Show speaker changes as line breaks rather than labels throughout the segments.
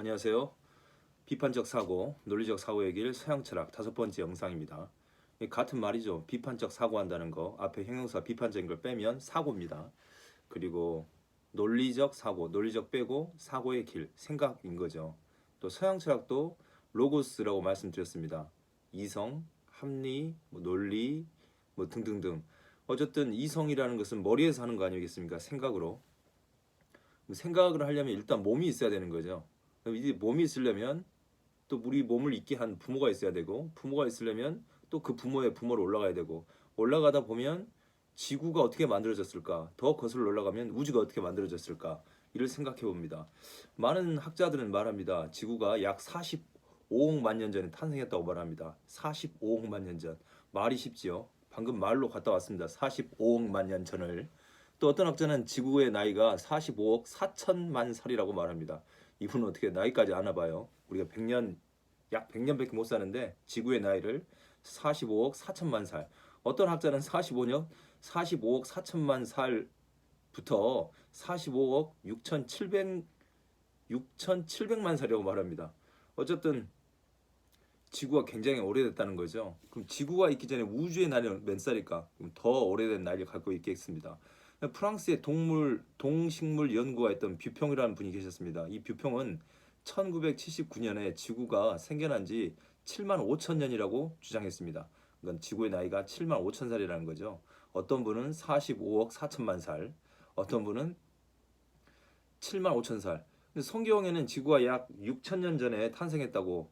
안녕하세요. 비판적 사고, 논리적 사고의 길 서양철학 5번째 영상입니다. 같은 말이죠. 비판적 사고한다는 거 앞에 형용사 비판적인 걸 빼면 사고입니다. 그리고 논리적 사고, 논리적 빼고 사고의 길, 생각인 거죠. 또 서양철학도 로고스라고 말씀드렸습니다. 이성, 합리, 논리, 등등등. 어쨌든 이성이라는 것은 머리에서 하는 거 아니겠습니까? 생각으로. 생각을 하려면 일단 몸이 있어야 되는 거죠. 이 몸이 있으려면 또 우리 몸을 있게 한 부모가 있어야 되고, 부모가 있으려면 또 그 부모의 부모로 올라가야 되고, 올라가다 보면 지구가 어떻게 만들어졌을까, 더 거슬러 올라가면 우주가 어떻게 만들어졌을까, 이를 생각해 봅니다. 많은 학자들은 말합니다. 지구가 약 45억만 년 전에 탄생했다고 말합니다. 45억만 년 전. 말이 쉽지요. 방금 말로 갔다 왔습니다. 45억만 년 전을. 또 어떤 학자는 지구의 나이가 45억 4천만 살이라고 말합니다. 이분은 어떻게 나이까지 아나 봐요. 우리가 100년, 약 100년밖에 못 사는데 지구의 나이를 45억 4천만 살. 어떤 학자는 45억 4천만 살부터 45억 6,700만 살이라고 말합니다. 어쨌든 지구가 굉장히 오래됐다는 거죠. 그럼 지구가 있기 전에 우주의 나이는 몇 살일까? 그럼 더 오래된 나이를 갖고 있겠습니다. 프랑스의 동식물 연구가했던 뷰평이라는 분이 계셨습니다. 이 뷰평은 1979년에 지구가 생겨난 지 7만 5천 년이라고 주장했습니다. 그러니까 지구의 나이가 7만 5천 살이라는 거죠. 어떤 분은 45억 4천만 살, 어떤 분은 7만 5천 살. 근데 성경에는 지구가 약 6천 년 전에 탄생했다고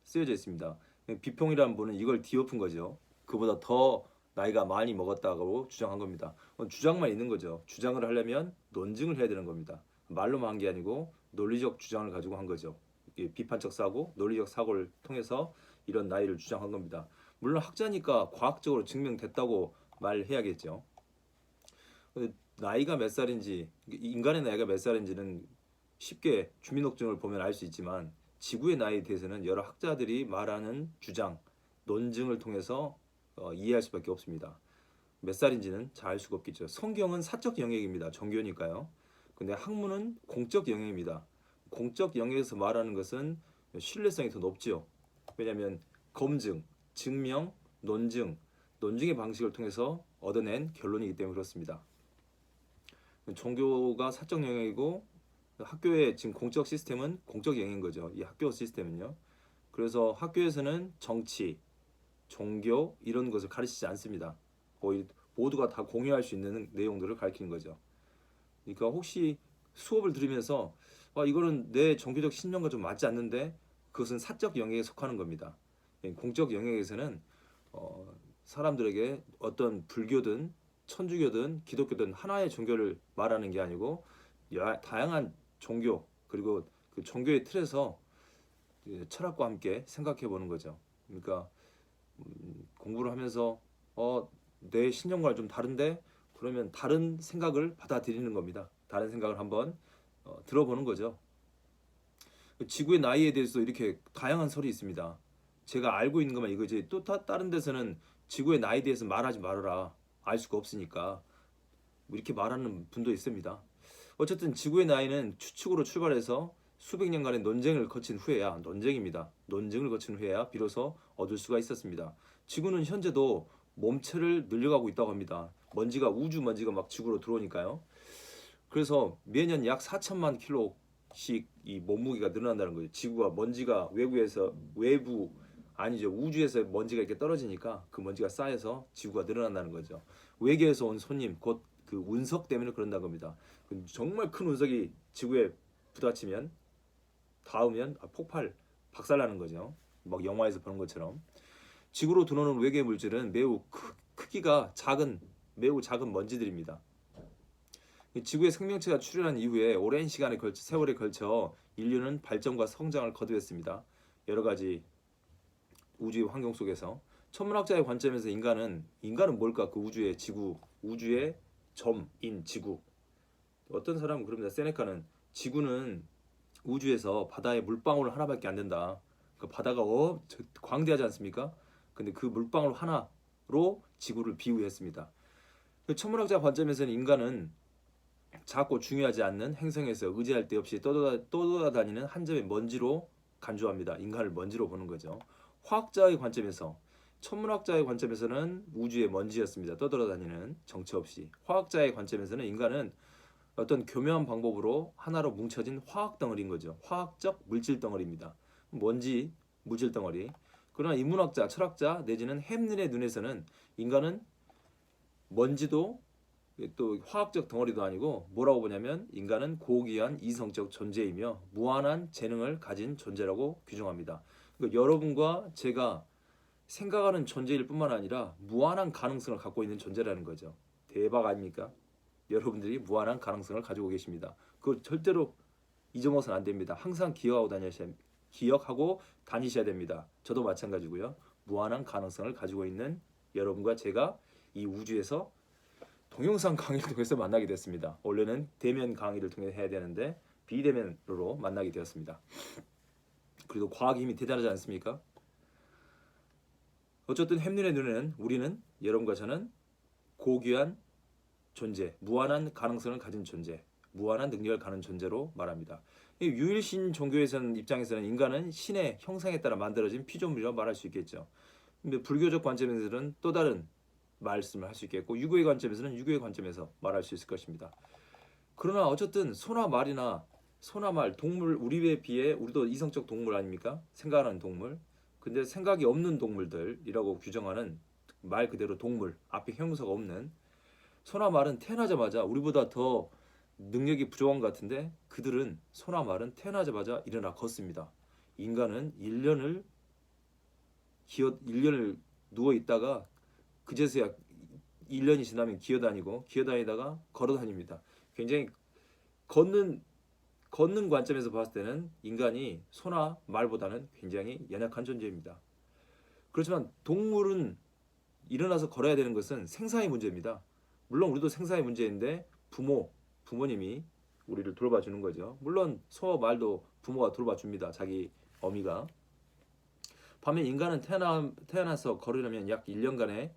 쓰여져 있습니다. 비평이라는 분은 이걸 뒤엎은 거죠. 그보다 더 나이가 많이 먹었다고 주장한 겁니다. 주장만 있는 거죠. 주장을 하려면 논증을 해야 되는 겁니다. 말로만 한 게 아니고 논리적 주장을 가지고 한 거죠. 비판적 사고, 논리적 사고를 통해서 이런 나이를 주장한 겁니다. 물론 학자니까 과학적으로 증명됐다고 말해야겠죠. 나이가 몇 살인지, 인간의 나이가 몇 살인지는 쉽게 주민등록증을 보면 알 수 있지만 지구의 나이에 대해서는 여러 학자들이 말하는 주장, 논증을 통해서 이해할 수밖에 없습니다. 몇 살인지는 잘 알 수가 없겠죠. 성경은 사적 영역입니다. 종교니까요. 근데 학문은 공적 영역입니다. 공적 영역에서 말하는 것은 신뢰성이 더 높죠. 왜냐하면 검증, 증명, 논증, 논증의 방식을 통해서 얻어낸 결론이기 때문에 그렇습니다. 종교가 사적 영역이고 학교의 지금 공적 시스템은 공적 영역인 거죠. 이 학교 시스템은요. 그래서 학교에서는 정치, 종교 이런 것을 가르치지 않습니다. 거의 모두가 다 공유할 수 있는 내용들을 가르치는 거죠. 그러니까 혹시 수업을 들으면서 이거는 내 종교적 신념과 좀 맞지 않는데 그것은 사적 영역에 속하는 겁니다. 공적 영역에서는 사람들에게 어떤 불교든 천주교든 기독교든 하나의 종교를 말하는 게 아니고 다양한 종교 그리고 그 종교의 틀에서 철학과 함께 생각해 보는 거죠. 그러니까 공부를 하면서 내 신념과는 좀 다른데 그러면 다른 생각을 받아들이는 겁니다. 다른 생각을 한번 들어보는 거죠. 지구의 나이에 대해서 이렇게 다양한 설이 있습니다. 제가 알고 있는 것만 이거지 또 다른 데서는 지구의 나이에 대해서 말하지 말아라. 알 수가 없으니까 이렇게 말하는 분도 있습니다. 어쨌든 지구의 나이는 추측으로 출발해서 수백 년간의 논쟁을 거친 후에야 논쟁입니다. 논증을 거친 후에야 비로소 얻을 수가 있었습니다. 지구는 현재도 몸체를 늘려가고 있다고 합니다. 우주 먼지가 막 지구로 들어오니까요. 그래서 매년 약 4천만 킬로씩 이 몸무게가 늘어난다는 거예요. 지구가 먼지가 우주에서 먼지가 이렇게 떨어지니까 그 먼지가 쌓여서 지구가 늘어난다는 거죠. 외계에서 온 손님 곧 그 운석 때문에 그런다는 겁니다. 정말 큰 운석이 지구에 부딪히면 닿으면 박살나는 거죠. 막 영화에서 보는 것처럼. 지구로 들어오는 외계 물질은 크기가 매우 작은 먼지들입니다. 지구의 생명체가 출현한 이후에 오랜 세월에 걸쳐 인류는 발전과 성장을 거듭했습니다. 여러 가지 우주의 환경 속에서 천문학자의 관점에서 인간은 뭘까? 그 우주의 점인 지구. 어떤 사람은 그럽니다. 세네카는 지구는 우주에서 바다에 물방울 하나밖에 안 된다. 그 바다가 광대하지 않습니까? 근데 그 물방울 하나로 지구를 비유했습니다. 천문학자 관점에서는 인간은 작고 중요하지 않는 행성에서 의지할 데 없이 떠돌아다니는 한 점의 먼지로 간주합니다. 인간을 먼지로 보는 거죠. 화학자의 관점에서, 천문학자의 관점에서는 우주의 먼지였습니다. 떠돌아다니는, 정체 없이. 화학자의 관점에서는 인간은 어떤 교묘한 방법으로 하나로 뭉쳐진 화학 덩어리인 거죠. 화학적 물질 덩어리입니다. 먼지, 물질 덩어리. 그러나 인문학자, 철학자 내지는 햄린의 눈에서는 인간은 먼지도 또 화학적 덩어리도 아니고 뭐라고 보냐면 인간은 고귀한 이성적 존재이며 무한한 재능을 가진 존재라고 규정합니다. 그러니까 여러분과 제가 생각하는 존재일 뿐만 아니라 무한한 가능성을 갖고 있는 존재라는 거죠. 대박 아닙니까? 여러분들이 무한한 가능성을 가지고 계십니다. 그걸 절대로 잊어먹어서는 안 됩니다. 항상 기억하고 다니셔야 됩니다. 저도 마찬가지고요. 무한한 가능성을 가지고 있는 여러분과 제가 이 우주에서 동영상 강의를 통해서 만나게 됐습니다. 원래는 대면 강의를 통해 해야 되는데 비대면으로 만나게 되었습니다. 그래도 과학의 힘이 대단하지 않습니까? 어쨌든 햄린의 눈에는 우리는, 여러분과 저는 고귀한 존재, 무한한 가능성을 가진 존재, 무한한 능력을 가진 존재로 말합니다. 유일신 종교에서는 입장에서는 인간은 신의 형상에 따라 만들어진 피조물이라고 말할 수 있겠죠. 근데 불교적 관점에서는 또 다른 말씀을 할 수 있겠고, 유교의 관점에서는 유교의 관점에서 말할 수 있을 것입니다. 그러나 어쨌든 소나 말, 동물, 우리에 비해 우리도 이성적 동물 아닙니까? 생각하는 동물. 근데 생각이 없는 동물들이라고 규정하는 말 그대로 동물, 앞에 형용사가 없는 소나 말은 태어나자마자 우리보다 더 능력이 부족한 것 같은데 그들은, 소나 말은 태어나자마자 일어나 걷습니다. 인간은 1년을 누워 있다가 그제서야 1년이 지나면 기어다니다가 걸어다닙니다. 굉장히 걷는 관점에서 봤을 때는 인간이 소나 말보다는 굉장히 연약한 존재입니다. 그렇지만 동물은 일어나서 걸어야 되는 것은 생사의 문제입니다. 물론 우리도 생사의 문제인데 부모님이 우리를 돌봐 주는 거죠. 물론 소와 말도 부모가 돌봐 줍니다. 자기 어미가. 반면 인간은 태어나서 걸으려면 약 1년간의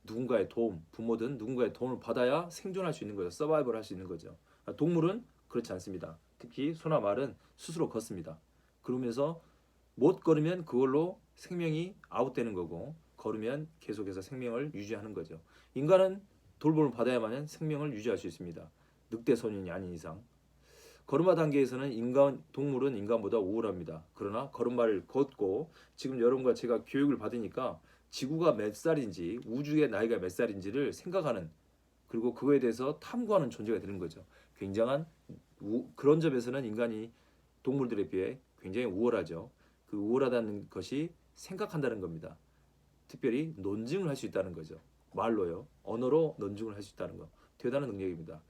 누군가의 도움, 부모든 누군가의 도움을 받아야 생존할 수 있는 거죠. 서바이벌 할 수 있는 거죠. 동물은 그렇지 않습니다. 특히 소나 말은 스스로 걷습니다. 그러면서 못 걸으면 그걸로 생명이 아웃되는 거고, 걸으면 계속해서 생명을 유지하는 거죠. 인간은 돌봄을 받아야만 생명을 유지할 수 있습니다. 늑대 소년이 아닌 이상. 걸음마 단계에서는 동물은 인간보다 우월합니다. 그러나 걸음마를 걷고, 지금 여러분과 제가 교육을 받으니까 지구가 몇 살인지, 우주의 나이가 몇 살인지를 생각하는, 그리고 그거에 대해서 탐구하는 존재가 되는 거죠. 굉장한 그런 점에서는 인간이 동물들에 비해 굉장히 우월하죠. 그 우월하다는 것이 생각한다는 겁니다. 특별히 논증을 할 수 있다는 거죠. 말로요. 언어로 논증을 할 수 있다는 거. 대단한 능력입니다.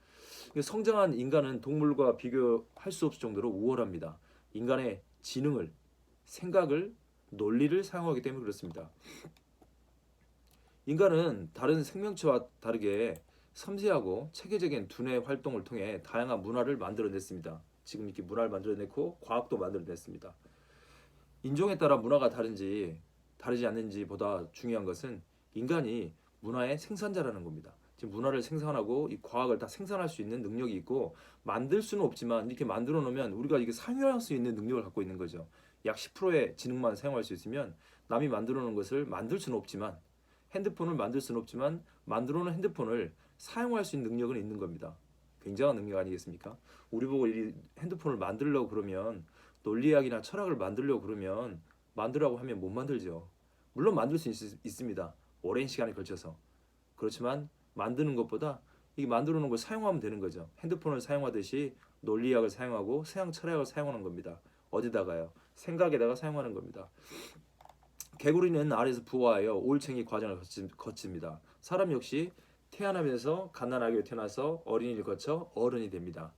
성장한 인간은 동물과 비교할 수 없을 정도로 우월합니다. 인간의 지능을, 생각을, 논리를 사용하기 때문에 그렇습니다. 인간은 다른 생명체와 다르게 섬세하고 체계적인 두뇌 활동을 통해 다양한 문화를 만들어냈습니다. 지금 이렇게 문화를 만들어냈고 과학도 만들어냈습니다. 인종에 따라 문화가 다르지 않는지 보다 중요한 것은 인간이 문화의 생산자라는 겁니다. 지금 문화를 생산하고 이 과학을 다 생산할 수 있는 능력이 있고, 만들 수는 없지만 이렇게 만들어 놓으면 우리가 이게 사용할 수 있는 능력을 갖고 있는 거죠. 약 10%의 지능만 사용할 수 있으면 남이 만들어 놓은 것을 만들 수는 없지만, 핸드폰을 만들 수는 없지만 만들어 놓은 핸드폰을 사용할 수 있는 능력은 있는 겁니다. 굉장한 능력 아니겠습니까? 우리 보고 이 핸드폰을 만들려고 그러면, 논리학이나 철학을 만들려고 그러면 만들라고 하면 못 만들죠. 물론 만들 수 있습니다. 오랜 시간에 걸쳐서. 그렇지만 만드는 것보다 이 만들어 놓은 걸 사용하면 되는 거죠. 핸드폰을 사용하듯이 논리학을 사용하고 서양 철학을 사용하는 겁니다. 어디다가요? 생각에다가 사용하는 겁니다. 개구리는 알에서 부화하여 올챙이 과정을 거칩니다. 사람 역시 태어나면서 갓난아기로 태어나서 어린이를 거쳐 어른이 됩니다.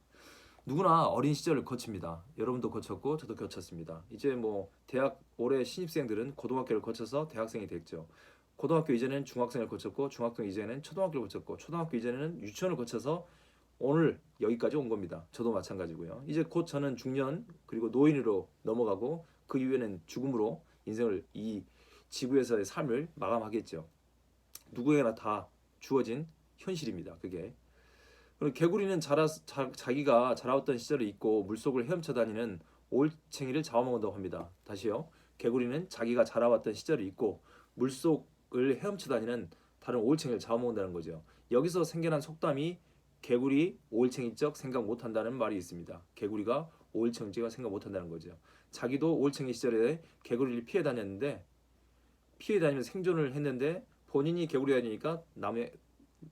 누구나 어린 시절을 거칩니다. 여러분도 거쳤고 저도 거쳤습니다. 이제 대학 올해 신입생들은 고등학교를 거쳐서 대학생이 됐죠. 고등학교 이전에는 중학생을 거쳤고, 중학교 이전에는 초등학교를 거쳤고, 초등학교 이전에는 유치원을 거쳐서 오늘 여기까지 온 겁니다. 저도 마찬가지고요. 이제 곧 저는 중년 그리고 노인으로 넘어가고, 그 이후에는 죽음으로 인생을, 이 지구에서의 삶을 마감하겠죠. 누구에게나 다 주어진 현실입니다. 그게. 그리고 개구리는 자기가 자라왔던 시절을 잊고 물속을 헤엄쳐 다니는 올챙이를 잡아먹는다고 합니다. 다시요. 개구리는 자기가 자라왔던 시절을 잊고 물속을 헤엄쳐 다니는 다른 올챙이를 잡아먹는다는 거죠. 여기서 생겨난 속담이 개구리 올챙이적 생각 못한다는 말이 있습니다. 개구리가 올챙이적 생각 못한다는 거죠. 자기도 올챙이 시절에 개구리를 피해 다녔는데 피해 다니면서 생존을 했는데 본인이 개구리가 되니까 남의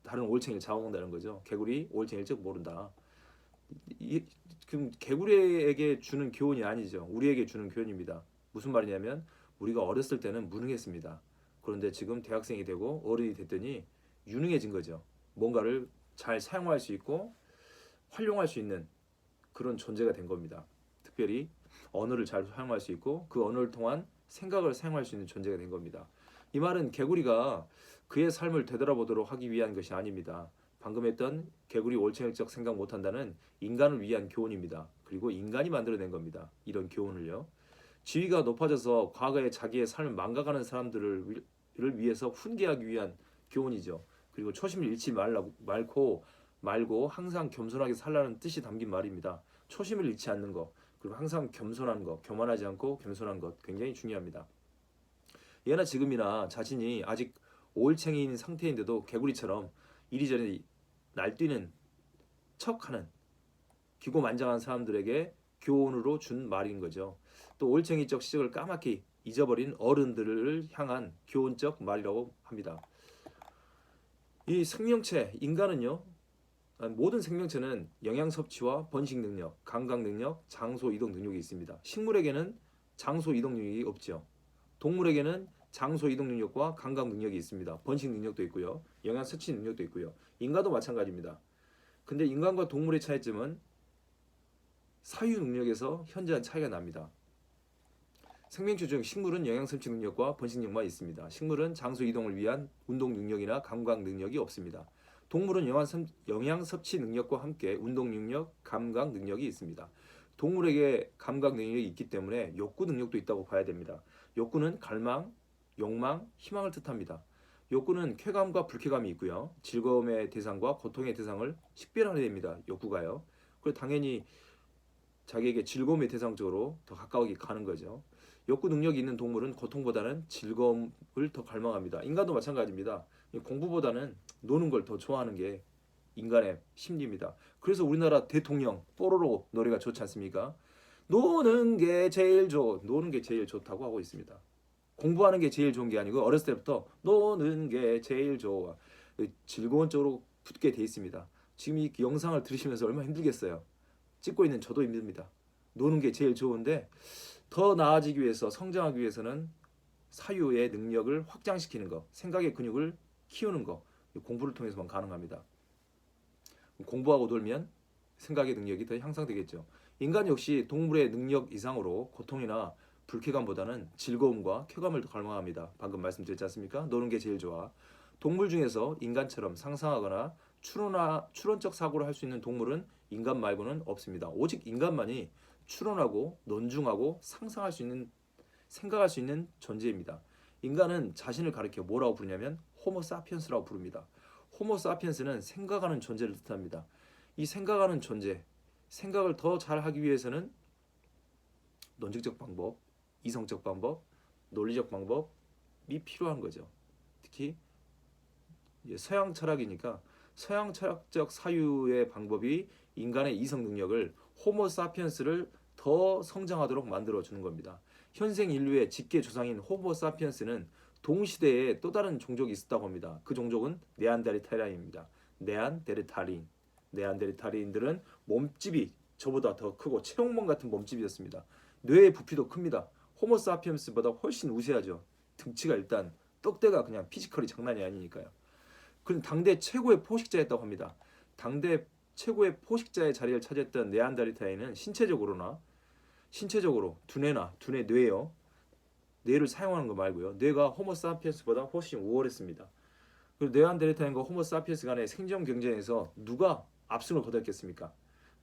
다른 올챙이를 잡아먹는다는 거죠. 개구리 올챙이를 즉 모른다. 그럼 개구리에게 주는 교훈이 아니죠. 우리에게 주는 교훈입니다. 무슨 말이냐면 우리가 어렸을 때는 무능했습니다. 그런데 지금 대학생이 되고 어른이 됐더니 유능해진 거죠. 뭔가를 잘 사용할 수 있고 활용할 수 있는 그런 존재가 된 겁니다. 특별히 언어를 잘 사용할 수 있고 그 언어를 통한 생각을 사용할 수 있는 존재가 된 겁니다. 이 말은 개구리가 그의 삶을 되돌아보도록 하기 위한 것이 아닙니다. 방금 했던 개구리 올챙이적 생각 못한다는 인간을 위한 교훈입니다. 그리고 인간이 만들어낸 겁니다. 이런 교훈을요. 지위가 높아져서 과거에 자기의 삶을 망가가는 사람들을 위해서 훈계하기 위한 교훈이죠. 그리고 초심을 잃지 말고 항상 겸손하게 살라는 뜻이 담긴 말입니다. 초심을 잃지 않는 것, 그리고 항상 겸손한 것, 교만하지 않고 겸손한 것 굉장히 중요합니다. 예나 지금이나 자신이 아직 올챙이인 상태인데도 개구리처럼 이리저리 날뛰는 척하는 기고만장한 사람들에게 교훈으로 준 말인 거죠. 또 올챙이적 시절을 까맣게 잊어버린 어른들을 향한 교훈적 말이라고 합니다. 이 생명체, 인간은요, 모든 생명체는 영양 섭취와 번식 능력, 감각 능력, 장소 이동 능력이 있습니다. 식물에게는 장소 이동 능력이 없죠. 동물에게는 장소 이동 능력과 감각 능력이 있습니다. 번식 능력도 있고요. 영양 섭취 능력도 있고요. 인간도 마찬가지입니다. 근데 인간과 동물의 차이점은 사유 능력에서 현저한 차이가 납니다. 생명체 중 식물은 영양 섭취 능력과 번식 능력만 있습니다. 식물은 장소 이동을 위한 운동 능력이나 감각 능력이 없습니다. 동물은 영양 섭취 능력과 함께 운동 능력, 감각 능력이 있습니다. 동물에게 감각 능력이 있기 때문에 욕구 능력도 있다고 봐야 됩니다. 욕구는 갈망, 욕망, 희망을 뜻합니다. 욕구는 쾌감과 불쾌감이 있고요. 즐거움의 대상과 고통의 대상을 식별하게 됩니다. 욕구가요. 그리고 당연히 자기에게 즐거움의 대상 쪽으로 더 가까이 가는 거죠. 욕구 능력이 있는 동물은 고통보다는 즐거움을 더 갈망합니다. 인간도 마찬가지입니다. 공부보다는 노는 걸 더 좋아하는 게 인간의 심리입니다. 그래서 우리나라 대통령 뽀로로 노래가 좋지 않습니까? 노는 게 제일 좋다고 하고 있습니다. 공부하는 게 제일 좋은 게 아니고 어렸을 때부터 노는 게 제일 좋아. 즐거운 쪽으로 붙게 돼 있습니다. 지금 이 영상을 들으시면서 얼마나 힘들겠어요. 찍고 있는 저도 힘듭니다. 노는 게 제일 좋은데 더 나아지기 위해서 성장하기 위해서는 사유의 능력을 확장시키는 것, 생각의 근육을 키우는 것, 공부를 통해서만 가능합니다. 공부하고 놀면 생각의 능력이 더 향상되겠죠. 인간 역시 동물의 능력 이상으로 고통이나 불쾌감보다는 즐거움과 쾌감을 더 갈망합니다. 방금 말씀드렸지 않습니까? 노는 게 제일 좋아. 동물 중에서 인간처럼 상상하거나 추론적 사고를 할 수 있는 동물은 인간 말고는 없습니다. 오직 인간만이 추론하고 논중하고 상상할 수 있는 생각할 수 있는 존재입니다. 인간은 자신을 가리켜 뭐라고 부르냐면 호모 사피엔스라고 부릅니다. 호모 사피엔스는 생각하는 존재를 뜻합니다. 이 생각하는 존재, 생각을 더 잘하기 위해서는 논증적 방법, 이성적 방법, 논리적 방법이 필요한 거죠. 특히 서양 철학이니까 서양 철학적 사유의 방법이 인간의 이성 능력을 호모 사피엔스를 더 성장하도록 만들어주는 겁니다. 현생 인류의 직계 조상인 호모 사피엔스는 동시대에 또 다른 종족이 있었다고 합니다. 그 종족은 네안데르탈인입니다. 네안데르탈인들은 몸집이 저보다 더 크고 체형몽 같은 몸집이었습니다. 뇌의 부피도 큽니다. 호모 사피엔스보다 훨씬 우세하죠. 등치가 일단 떡대가 그냥 피지컬이 장난이 아니니까요. 그는 당대 최고의 포식자였다고 합니다. 당대 최고의 포식자의 자리를 차지했던 네안데르탈인은 신체적으로 두뇌 뇌요. 뇌를 사용하는 거 말고요. 뇌가 호모 사피엔스보다 훨씬 우월했습니다. 그리고 네안데르탈인과 호모 사피엔스 간의 생존 경쟁에서 누가 압승을 거뒀겠습니까?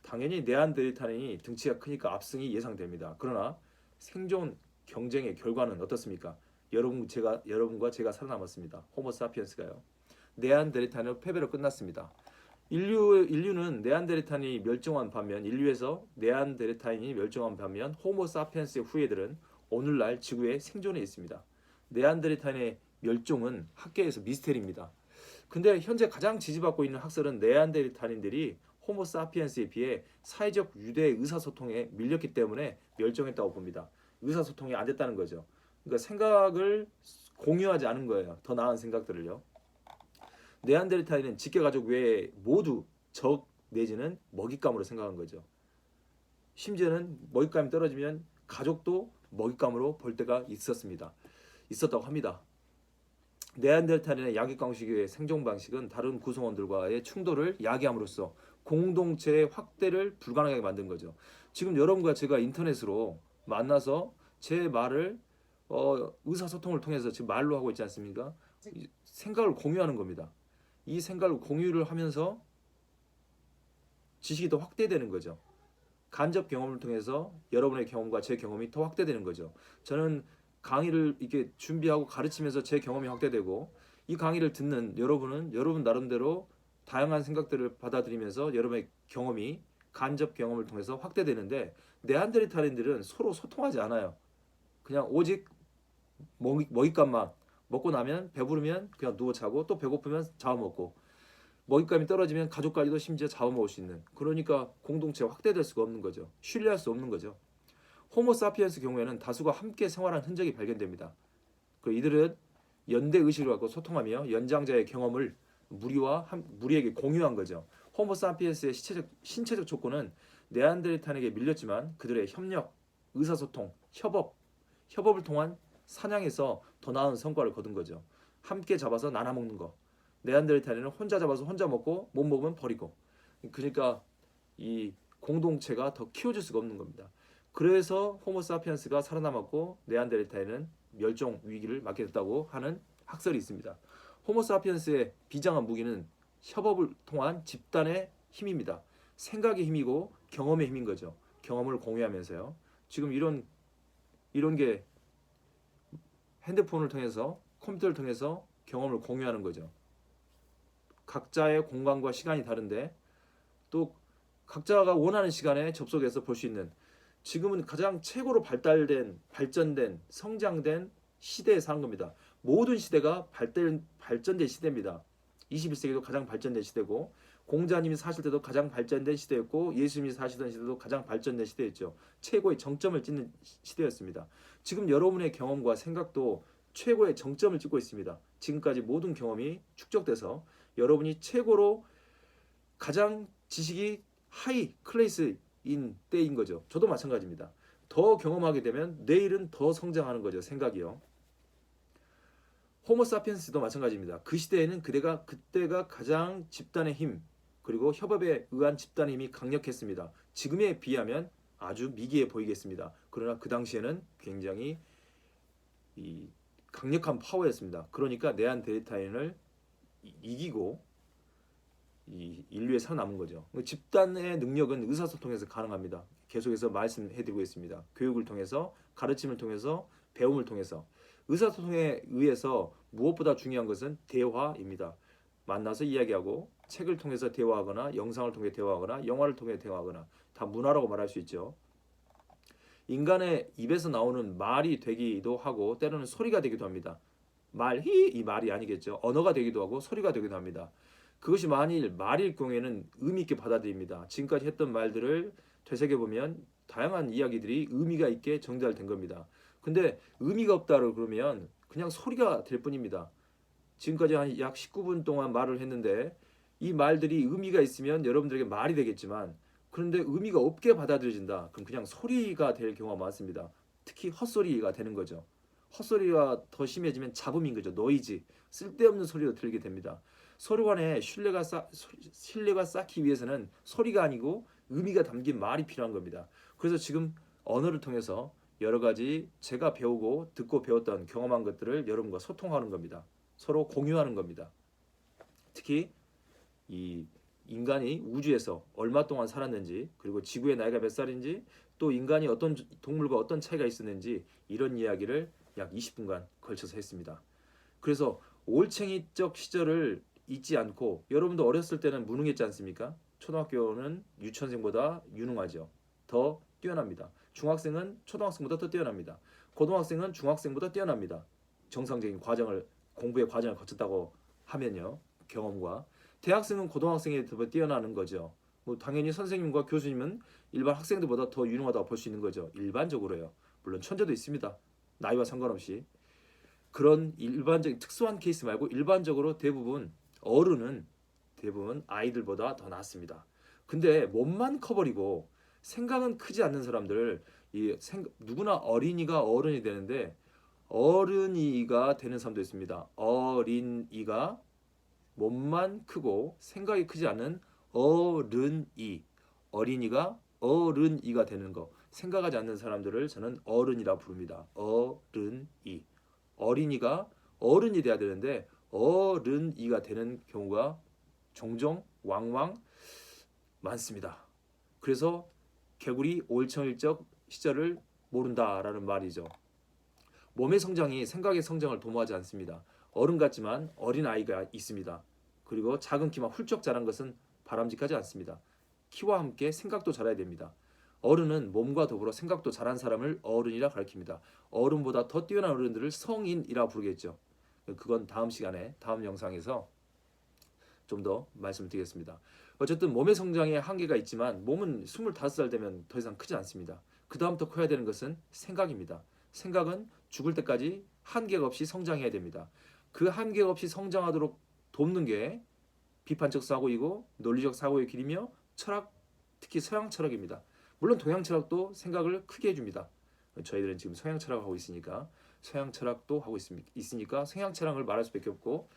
당연히 네안데르탈인이 등치가 크니까 압승이 예상됩니다. 그러나 생존 경쟁의 결과는 어떻습니까? 여러분과 제가 살아남았습니다. 호모 사피엔스가요. 네안데르탈인은 패배로 끝났습니다. 인류는 네안데르탈인이 멸종한 반면 인류에서 네안데르탈인이 멸종한 반면 호모 사피엔스의 후예들은 오늘날 지구에 생존해 있습니다. 네안데르탈인의 멸종은 학계에서 미스테리입니다. 근데 현재 가장 지지받고 있는 학설은 네안데르탈인들이 호모 사피엔스에 비해 사회적 유대 의사소통에 밀렸기 때문에 멸종했다고 봅니다. 의사소통이 안 됐다는 거죠. 그러니까 생각을 공유하지 않은 거예요. 더 나은 생각들을요. 네안데르탈인은 직계가족 외에 모두 적 내지는 먹잇감으로 생각한 거죠. 심지어는 먹잇감이 떨어지면 가족도 먹잇감으로 볼 때가 있었다고 합니다. 네안데르탈인의 야기광식의 생존 방식은 다른 구성원들과의 충돌을 야기함으로써 공동체의 확대를 불가능하게 만든 거죠. 지금 여러분과 제가 인터넷으로 만나서 제 말을 의사소통을 통해서 지금 말로 하고 있지 않습니까? 생각을 공유하는 겁니다. 이 생각을 공유를 하면서 지식이 더 확대되는 거죠. 간접 경험을 통해서 여러분의 경험과 제 경험이 더 확대되는 거죠. 저는 강의를 이렇게 준비하고 가르치면서 제 경험이 확대되고 이 강의를 듣는 여러분은 여러분 나름대로 다양한 생각들을 받아들이면서 여러분의 경험이 간접 경험을 통해서 확대되는데 네안데르탈인들은 서로 소통하지 않아요. 그냥 오직 먹잇감만 먹고 나면 배부르면 그냥 누워 자고 또 배고프면 잡아먹고 먹잇감이 떨어지면 가족까지도 심지어 잡아먹을 수 있는 그러니까 공동체가 확대될 수가 없는 거죠. 신뢰할 수 없는 거죠. 호모 사피엔스 경우에는 다수가 함께 생활한 흔적이 발견됩니다. 그 이들은 연대 의식을 갖고 소통하며 연장자의 경험을 무리에게 공유한 거죠. 호모 사피엔스의 신체적 조건은 네안데르탈에게 밀렸지만 그들의 협력, 의사소통, 협업을 통한 사냥에서 더 나은 성과를 거둔 거죠. 함께 잡아서 나눠 먹는 거. 네안데르탈인은 혼자 잡아서 혼자 먹고 못 먹으면 버리고. 그러니까 이 공동체가 더 키워질 수가 없는 겁니다. 그래서 호모사피엔스가 살아남았고 네안데르탈인은 멸종 위기를 맞게 됐다고 하는 학설이 있습니다. 호모사피엔스의 비장한 무기는 협업을 통한 집단의 힘입니다. 생각의 힘이고 경험의 힘인 거죠. 경험을 공유하면서요. 지금 이런 게 핸드폰을 통해서 컴퓨터를 통해서 경험을 공유하는 거죠. 각자의 공간과 시간이 다른데 또 각자가 원하는 시간에 접속해서 볼 수 있는 지금은 가장 최고로 발전된 성장된 시대에 사는 겁니다. 모든 시대가 발전된 시대입니다. 21세기도 가장 발전된 시대고 공자님이 사실 때도 가장 발전된 시대였고 예수님이 사시던 시대도 가장 발전된 시대였죠. 최고의 정점을 찍는 시대였습니다. 지금 여러분의 경험과 생각도 최고의 정점을 찍고 있습니다. 지금까지 모든 경험이 축적돼서 여러분이 최고로 가장 지식이 하이 클래스인 때인 거죠. 저도 마찬가지입니다. 더 경험하게 되면 내일은 더 성장하는 거죠. 생각이요. 호모사피엔스도 마찬가지입니다. 그 시대에는 그때가 가장 집단의 힘 그리고 협업에 의한 집단의 힘이 강력했습니다. 지금에 비하면 아주 미개해 보이겠습니다. 그러나 그 당시에는 굉장히 강력한 파워였습니다. 그러니까 네안데르탈인을 이기고 이 인류에 살아남은 거죠. 집단의 능력은 의사소통에서 가능합니다. 계속해서 말씀해드리고 있습니다. 교육을 통해서, 가르침을 통해서, 배움을 통해서 의사소통에 의해서 무엇보다 중요한 것은 대화입니다. 만나서 이야기하고 책을 통해서 대화하거나 영상을 통해 대화하거나 영화를 통해 대화하거나 다 문화라고 말할 수 있죠. 인간의 입에서 나오는 말이 되기도 하고 때로는 소리가 되기도 합니다. 이 말이 아니겠죠. 언어가 되기도 하고 소리가 되기도 합니다. 그것이 만일 말일 경우에는 의미 있게 받아들입니다. 지금까지 했던 말들을 되새겨보면 다양한 이야기들이 의미가 있게 전달된 겁니다. 근데 의미가 없다고 그러면 그냥 소리가 될 뿐입니다. 지금까지 한 약 19분 동안 말을 했는데 이 말들이 의미가 있으면 여러분들에게 말이 되겠지만 그런데 의미가 없게 받아들여진다. 그럼 그냥 소리가 될 경우가 많습니다. 특히 헛소리가 되는 거죠. 헛소리가 더 심해지면 잡음인 거죠. 노이즈, 쓸데없는 소리가 들리게 됩니다. 서로 간에 신뢰가 쌓기 위해서는 소리가 아니고 의미가 담긴 말이 필요한 겁니다. 그래서 지금 언어를 통해서 여러 가지 제가 배우고 듣고 배웠던 경험한 것들을 여러분과 소통하는 겁니다. 서로 공유하는 겁니다. 특히 이 인간이 우주에서 얼마 동안 살았는지 그리고 지구의 나이가 몇 살인지 또 인간이 어떤 동물과 어떤 차이가 있었는지 이런 이야기를 약 20분간 걸쳐서 했습니다. 그래서 올챙이적 시절을 있지 않고 여러분도 어렸을 때는 무능했지 않습니까? 초등학교는 유치원생보다 유능하죠. 더 뛰어납니다. 중학생은 초등학생보다 더 뛰어납니다. 고등학생은 중학생보다 뛰어납니다. 정상적인 과정을 공부의 과정을 거쳤다고 하면요. 경험과 대학생은 고등학생에 더 뛰어나는 거죠. 뭐 당연히 선생님과 교수님은 일반 학생들보다 더 유능하다고 볼 수 있는 거죠. 일반적으로요. 물론 천재도 있습니다. 나이와 상관없이. 그런 일반적인 특수한 케이스 말고 일반적으로 대부분 아이들보다 더 낫습니다. 근데 몸만 커버리고 생각은 크지 않는 사람들, 누구나 어린이가 어른이 되는데 어른이가 되는 사람도 있습니다. 어린이가 몸만 크고 생각이 크지 않은 어른이, 어린이가 어른이가 되는 거, 생각하지 않는 사람들을 저는 어른이라 부릅니다. 어른이. 어린이가 어른이 돼야 되는데 어른이가 되는 경우가 종종 왕왕 많습니다. 그래서 개구리 올청일적 시절을 모른다라는 말이죠. 몸의 성장이 생각의 성장을 도모하지 않습니다. 어른 같지만 어린 아이가 있습니다. 그리고 작은 키만 훌쩍 자란 것은 바람직하지 않습니다. 키와 함께 생각도 자라야 됩니다. 어른은 몸과 더불어 생각도 잘한 사람을 어른이라 가리킵니다. 어른보다 더 뛰어난 어른들을 성인이라 부르겠죠. 그건 다음 시간에 다음 영상에서 좀 더 말씀드리겠습니다. 어쨌든 몸의 성장에 한계가 있지만 몸은 25살 되면 더 이상 크지 않습니다. 그 다음부터 커야 되는 것은 생각입니다. 생각은 죽을 때까지 한계가 없이 성장해야 됩니다. 그 한계가 없이 성장하도록 돕는 게 비판적 사고이고 논리적 사고의 길이며 철학, 특히 서양 철학입니다. 물론 동양 철학도 생각을 크게 해줍니다. 저희들은 지금 서양 철학을 하고 있으니까 서양 철학도 하고 있으니까 서양 철학을 말할 수밖에 없고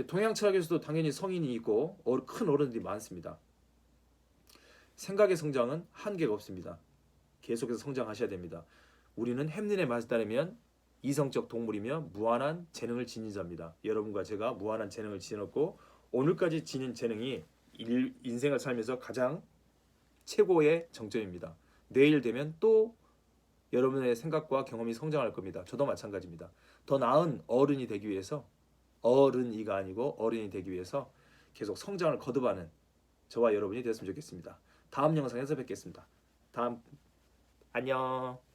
동양 철학에서도 당연히 성인이 있고 큰 어른들이 많습니다. 생각의 성장은 한계가 없습니다. 계속해서 성장하셔야 됩니다. 우리는 햄린의 말에 따르면 이성적 동물이며 무한한 재능을 지닌 자입니다. 여러분과 제가 무한한 재능을 지녔고 오늘까지 지닌 재능이 인생을 살면서 가장 최고의 정점입니다. 내일 되면 또 여러분의 생각과 경험이 성장할 겁니다. 저도 마찬가지입니다. 더 나은 어른이 되기 위해서 어른이가 아니고 어른이 되기 위해서 계속 성장을 거듭하는 저와 여러분이 되었으면 좋겠습니다. 다음 영상에서 뵙겠습니다. 안녕.